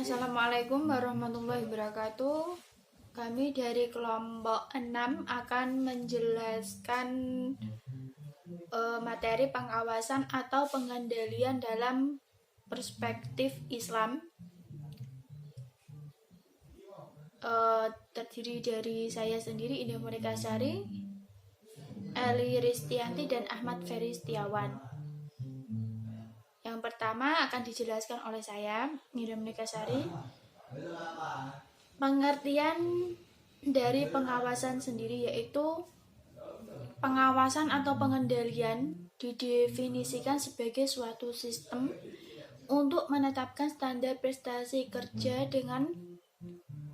Assalamualaikum warahmatullahi wabarakatuh. Kami dari kelompok 6 akan menjelaskan materi pengawasan atau pengendalian dalam perspektif Islam. Terdiri dari saya sendiri, Indah Monika Sari, Eli Ristianti, dan Ahmad Ferry Setiawan. Yang pertama akan dijelaskan oleh saya, Indah Monika Sari. Pengertian dari pengawasan sendiri yaitu pengawasan atau pengendalian didefinisikan sebagai suatu sistem untuk menetapkan standar prestasi kerja dengan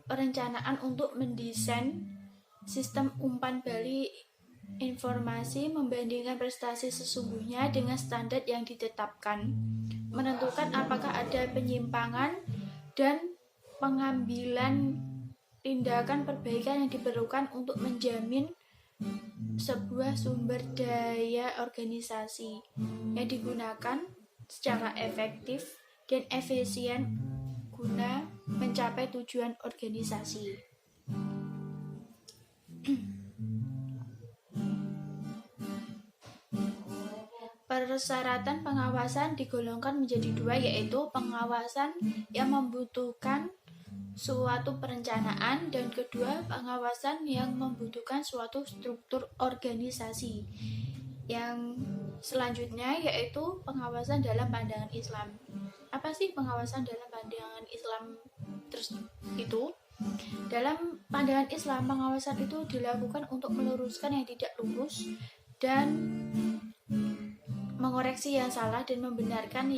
perencanaan untuk mendesain sistem umpan balik informasi, membandingkan prestasi sesungguhnya dengan standar yang ditetapkan, menentukan apakah ada penyimpangan dan pengambilan tindakan perbaikan yang diperlukan untuk menjamin sebuah sumber daya organisasi yang digunakan secara efektif dan efisien guna mencapai tujuan organisasi. Persyaratan pengawasan digolongkan menjadi dua, yaitu pengawasan yang membutuhkan suatu perencanaan dan kedua pengawasan yang membutuhkan suatu struktur organisasi. Yang selanjutnya yaitu pengawasan dalam pandangan Islam. Apa sih pengawasan dalam pandangan Islam itu? Dalam pandangan Islam, pengawasan itu dilakukan untuk meluruskan yang tidak lurus dan mengoreksi yang salah dan membenarkan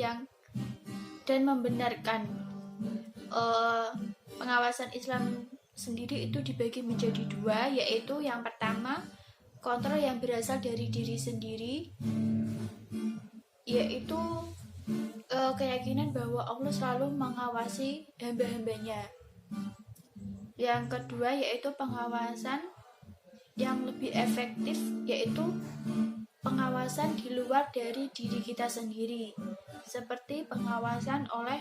pengawasan Islam sendiri itu dibagi menjadi dua, yaitu yang pertama kontrol yang berasal dari diri sendiri, yaitu keyakinan bahwa Allah selalu mengawasi hamba-hambanya. Yang kedua yaitu pengawasan yang lebih efektif, yaitu pengawasan di luar dari diri kita sendiri, seperti pengawasan oleh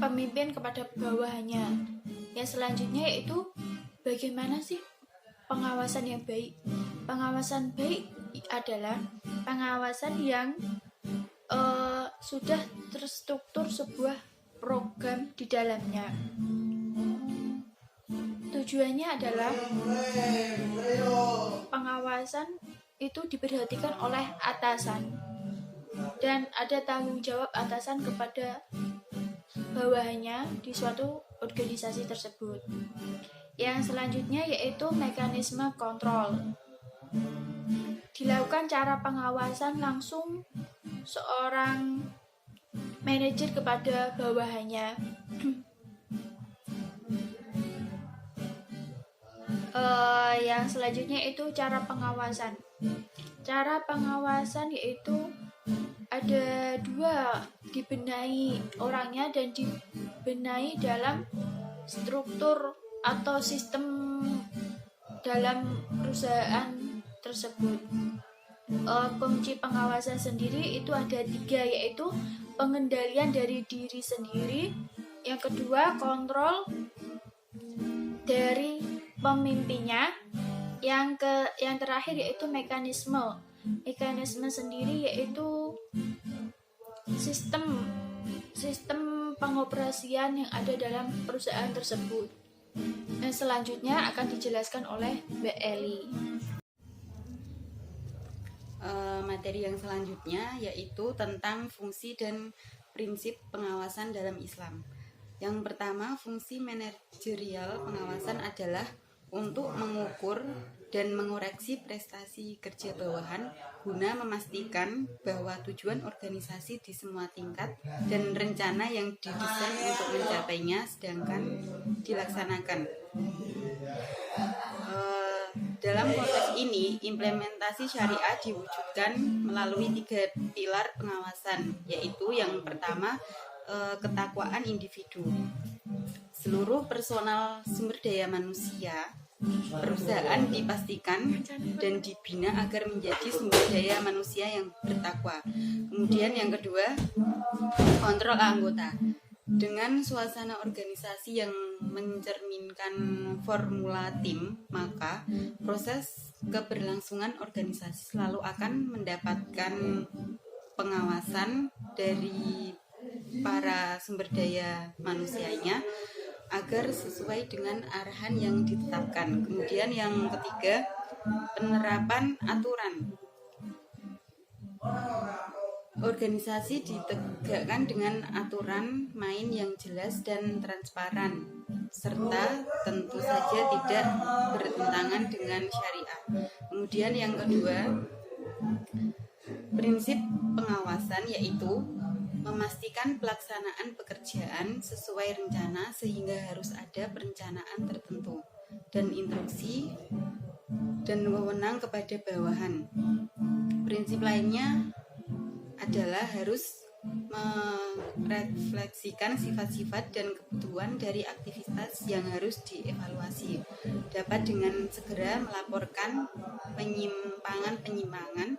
pemimpin kepada bawahannya. Yang selanjutnya yaitu bagaimana sih pengawasan yang baik. Pengawasan baik adalah pengawasan yang sudah terstruktur sebuah program di dalamnya. Tujuannya adalah pengawasan itu diperhatikan oleh atasan dan ada tanggung jawab atasan kepada bawahannya di suatu organisasi tersebut. Yang selanjutnya yaitu mekanisme kontrol. Dilakukan cara pengawasan langsung seorang manajer kepada bawahannya. Yang selanjutnya itu cara pengawasan. Cara pengawasan yaitu ada dua, dibenahi orangnya dan dibenahi dalam struktur atau sistem dalam perusahaan tersebut. Kunci pengawasan sendiri itu ada tiga, yaitu pengendalian dari diri sendiri, yang kedua kontrol dari pemimpinnya, yang terakhir yaitu mekanisme sendiri, yaitu sistem pengoperasian yang ada dalam perusahaan tersebut. Dan selanjutnya akan dijelaskan oleh Mbak Eli. Materi yang selanjutnya yaitu tentang fungsi dan prinsip pengawasan dalam Islam. Yang pertama, fungsi manajerial pengawasan adalah untuk mengukur dan mengoreksi prestasi kerja bawahan guna memastikan bahwa tujuan organisasi di semua tingkat dan rencana yang didesain untuk mencapainya sedangkan dilaksanakan. Dalam konteks ini, implementasi syariah diwujudkan melalui 3 pilar pengawasan, yaitu yang pertama, ketakwaan individu. Seluruh personal sumber daya manusia perusahaan dipastikan dan dibina agar menjadi sumber daya manusia yang bertakwa. Kemudian yang kedua, kontrol anggota. Dengan suasana organisasi yang mencerminkan formula tim, maka proses keberlangsungan organisasi selalu akan mendapatkan pengawasan dari para sumber daya manusianya agar sesuai dengan arahan yang ditetapkan. Kemudian yang ketiga, penerapan aturan. Organisasi ditegakkan dengan aturan main yang jelas dan transparan, serta tentu saja tidak bertentangan dengan syariah. Kemudian yang kedua, prinsip pengawasan yaitu memastikan pelaksanaan pekerjaan sesuai rencana sehingga harus ada perencanaan tertentu dan instruksi dan wewenang kepada bawahan. Prinsip lainnya adalah harus merefleksikan sifat-sifat dan kebutuhan dari aktivitas yang harus dievaluasi. Dapat dengan segera melaporkan penyimpangan-penyimpangan,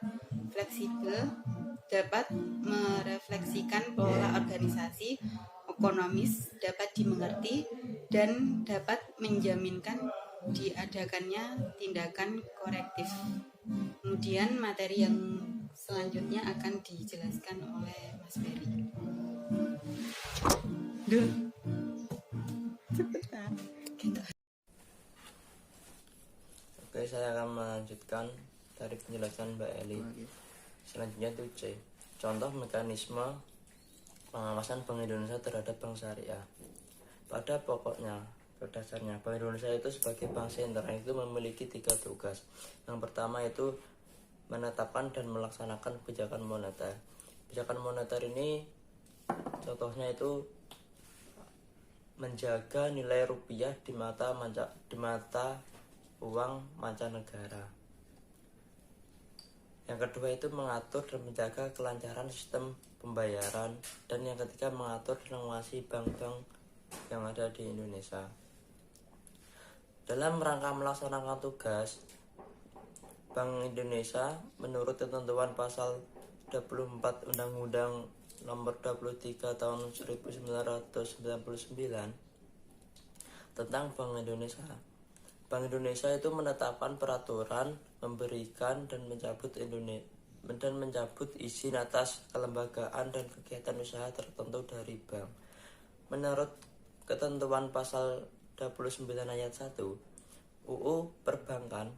fleksibel, dapat merefleksikan pola organisasi, ekonomis, dapat dimengerti, dan dapat menjaminkan diadakannya tindakan korektif. Kemudian materi yang selanjutnya akan dijelaskan oleh Mas Ferry. Oke, saya akan melanjutkan dari penjelasan Mbak Eli. Selanjutnya itu C. Contoh mekanisme pengawasan Bank Indonesia terhadap bank syariah. Pada dasarnya Bank Indonesia itu sebagai bank sentral itu memiliki 3 tugas. Yang pertama itu menetapkan dan melaksanakan kebijakan moneter. Kebijakan moneter ini contohnya itu menjaga nilai rupiah di mata uang mancanegara. Yang kedua itu mengatur dan menjaga kelancaran sistem pembayaran, dan yang ketiga mengatur dan mengawasi bank-bank yang ada di Indonesia. Dalam rangka melaksanakan tugas Bank Indonesia menurut ketentuan pasal 24 Undang-Undang Nomor 23 Tahun 1999 tentang Bank Indonesia. Bank Indonesia itu menetapkan peraturan, memberikan dan mencabut izin atas kelembagaan dan kegiatan usaha tertentu dari bank. Menurut ketentuan pasal 29 ayat 1 UU Perbankan,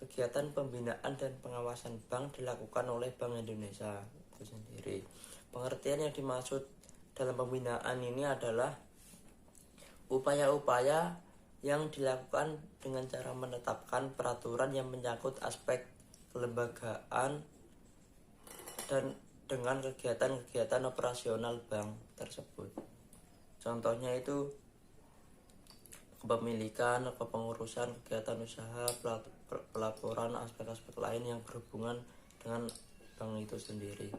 kegiatan pembinaan dan pengawasan bank dilakukan oleh Bank Indonesia itu sendiri. Pengertian yang dimaksud dalam pembinaan ini adalah upaya-upaya yang dilakukan dengan cara menetapkan peraturan yang menyangkut aspek kelembagaan dan dengan kegiatan-kegiatan operasional bank tersebut. Contohnya itu kepemilikan, kepengurusan, kegiatan usaha, pelaporan, aspek-aspek lain yang berhubungan dengan bank itu sendiri.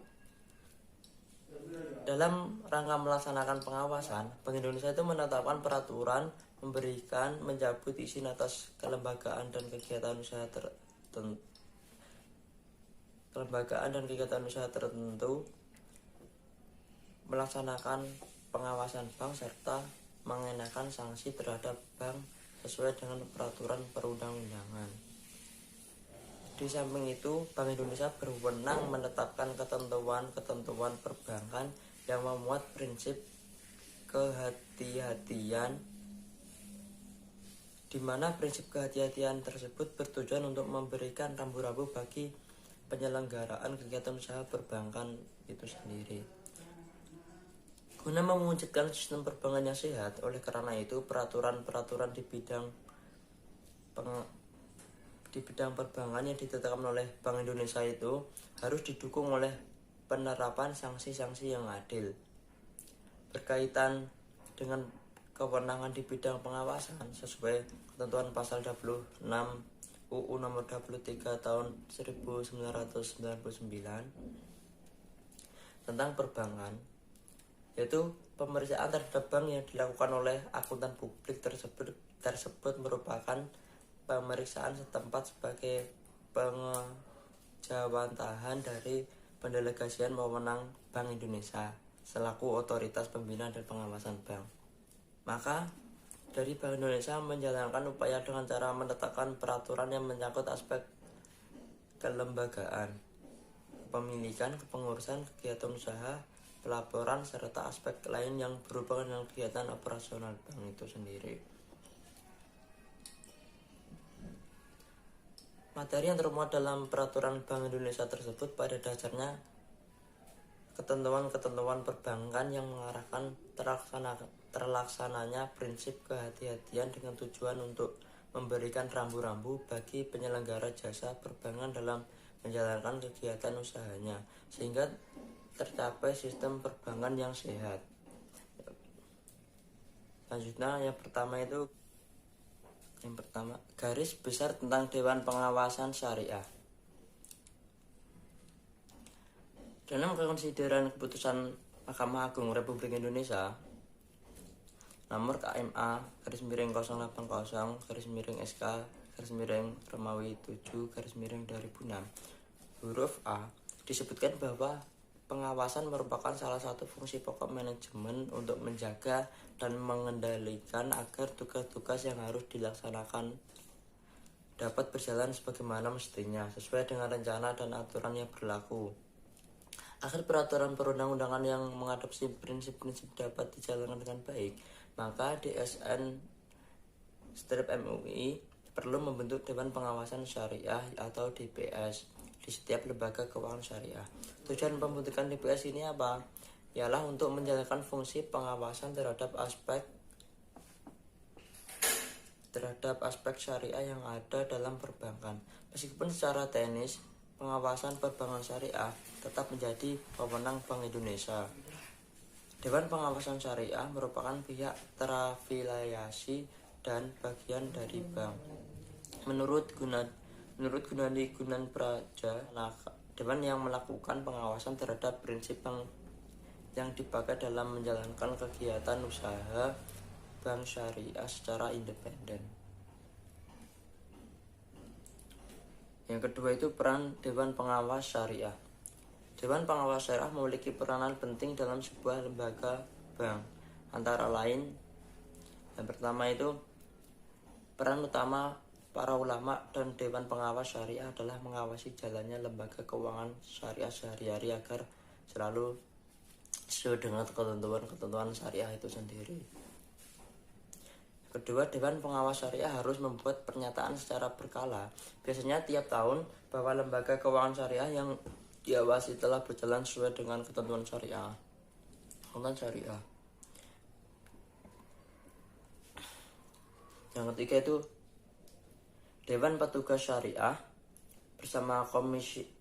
Dalam rangka melaksanakan pengawasan, Bank Indonesia itu menetapkan peraturan, memberikan, mencabut izin atas kelembagaan dan kegiatan usaha tertentu, melaksanakan pengawasan bank serta mengenakan sanksi terhadap bank sesuai dengan peraturan perundang-undangan. Di samping itu, Bank Indonesia berwenang menetapkan ketentuan perbankan yang memuat prinsip kehati-hatian, di mana prinsip kehati-hatian tersebut bertujuan untuk memberikan rambu-rambu bagi penyelenggaraan kegiatan usaha perbankan itu sendiri. Guna mewujudkan sistem perbankan yang sehat, oleh karena itu peraturan-peraturan di bidang perbankan yang ditetapkan oleh Bank Indonesia itu harus didukung oleh penerapan sanksi-sanksi yang adil. Berkaitan dengan kewenangan di bidang pengawasan sesuai ketentuan pasal 26 UU nomor 23 tahun 1999 tentang perbankan, yaitu pemeriksaan terhadap bank yang dilakukan oleh akuntan publik tersebut merupakan pemeriksaan setempat sebagai pengejawantahan dari pendelegasian wewenang Bank Indonesia selaku otoritas pembina dan pengawasan bank. Maka dari Bank Indonesia menjalankan upaya dengan cara menetapkan peraturan yang menyangkut aspek kelembagaan, kepemilikan, kepengurusan, kegiatan usaha, pelaporan, serta aspek lain yang berhubungan dengan kegiatan operasional bank itu sendiri. Materi yang termuat dalam peraturan Bank Indonesia tersebut pada dasarnya ketentuan-ketentuan perbankan yang mengarahkan terlaksananya prinsip kehati-hatian dengan tujuan untuk memberikan rambu-rambu bagi penyelenggara jasa perbankan dalam menjalankan kegiatan usahanya sehingga tercapai sistem perbankan yang sehat. Selanjutnya yang pertama, garis besar tentang Dewan Pengawasan Syariah. Dalam konsideran keputusan Mahkamah Agung Republik Indonesia nomor KMA /080/SK/Romawi 7/2006 huruf A disebutkan bahwa pengawasan merupakan salah satu fungsi pokok manajemen untuk menjaga dan mengendalikan agar tugas-tugas yang harus dilaksanakan dapat berjalan sebagaimana mestinya sesuai dengan rencana dan aturan yang berlaku. Agar peraturan perundang-undangan yang mengadopsi prinsip-prinsip dapat dijalankan dengan baik, maka DSN-MUI perlu membentuk Dewan Pengawasan Syariah atau DPS di setiap lembaga keuangan syariah. Tujuan pembentukan DPS ini apa? Ialah untuk menjalankan fungsi pengawasan terhadap aspek syariah yang ada dalam perbankan. Meskipun secara teknis pengawasan perbankan syariah tetap menjadi wewenang Bank Indonesia. Dewan Pengawasan Syariah merupakan pihak terafiliasi dan bagian dari bank. Menurut Gunadi Gunan Praja, Dewan yang melakukan pengawasan terhadap prinsip yang dipakai dalam menjalankan kegiatan usaha bank syariah secara independen. Yang kedua itu peran Dewan Pengawas Syariah. Dewan Pengawas Syariah memiliki peranan penting dalam sebuah lembaga bank. Antara lain, yang pertama itu peran utama para ulama dan Dewan Pengawas Syariah adalah mengawasi jalannya lembaga keuangan syariah sehari-hari agar selalu sesuai dengan ketentuan syariah itu sendiri. Kedua, Dewan Pengawas Syariah harus membuat pernyataan secara berkala, biasanya tiap tahun, bahwa lembaga keuangan syariah yang diawasi telah berjalan sesuai dengan ketentuan syariah. Yang ketiga itu Dewan Petugas Syariah bersama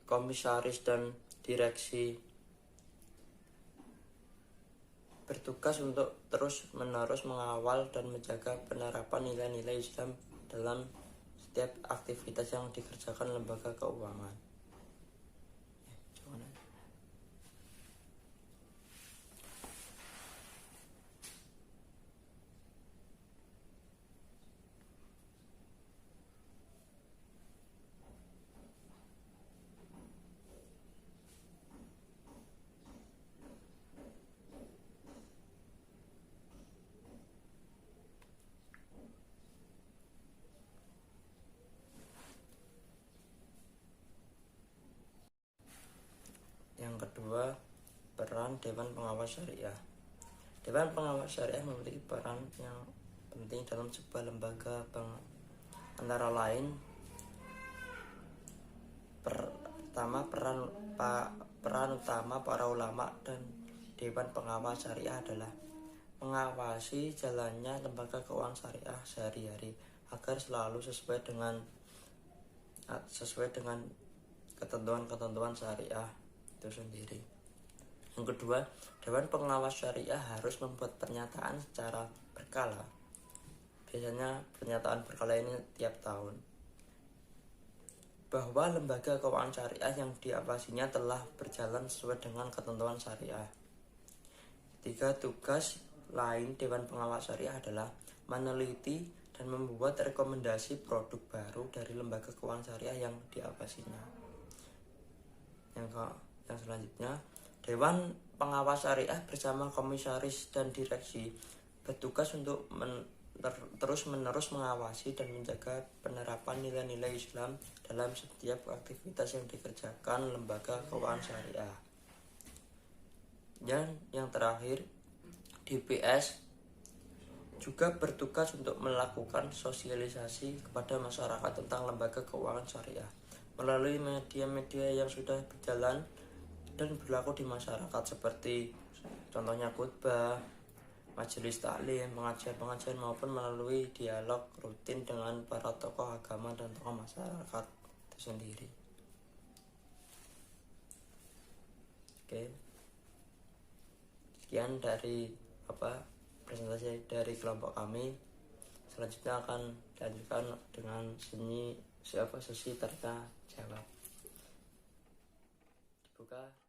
komisaris dan direksi bertugas untuk terus-menerus mengawal dan menjaga penerapan nilai-nilai Islam dalam setiap aktivitas yang dikerjakan lembaga keuangan. Yang kedua, peran Dewan Pengawas Syariah. Dewan Pengawas Syariah memiliki peran yang penting dalam sebuah lembaga bank. Antara lain, pertama peran utama para ulama dan Dewan Pengawas Syariah adalah mengawasi jalannya lembaga keuangan syariah sehari-hari agar selalu sesuai dengan ketentuan syariah itu sendiri. Yang kedua, Dewan Pengawas Syariah harus membuat pernyataan secara berkala. Biasanya pernyataan berkala ini tiap tahun, bahwa lembaga keuangan syariah yang diawasinya telah berjalan sesuai dengan ketentuan syariah. Ketiga, tugas lain Dewan Pengawas Syariah adalah meneliti dan membuat rekomendasi produk baru dari lembaga keuangan syariah yang diawasinya. Yang selanjutnya, Dewan Pengawas Syariah bersama komisaris dan direksi bertugas untuk terus-menerus mengawasi dan menjaga penerapan nilai-nilai Islam dalam setiap aktivitas yang dikerjakan lembaga keuangan syariah. Dan yang terakhir, DPS juga bertugas untuk melakukan sosialisasi kepada masyarakat tentang lembaga keuangan syariah melalui media-media yang sudah berjalan dan berlaku di masyarakat seperti contohnya khutbah, majelis taklim, pengajian-pengajian maupun melalui dialog rutin dengan para tokoh agama dan tokoh masyarakat itu sendiri. Oke. Sekian dari presentasi dari kelompok kami. Selanjutnya akan dilanjutkan dengan sesi tanya jawab. Dibuka.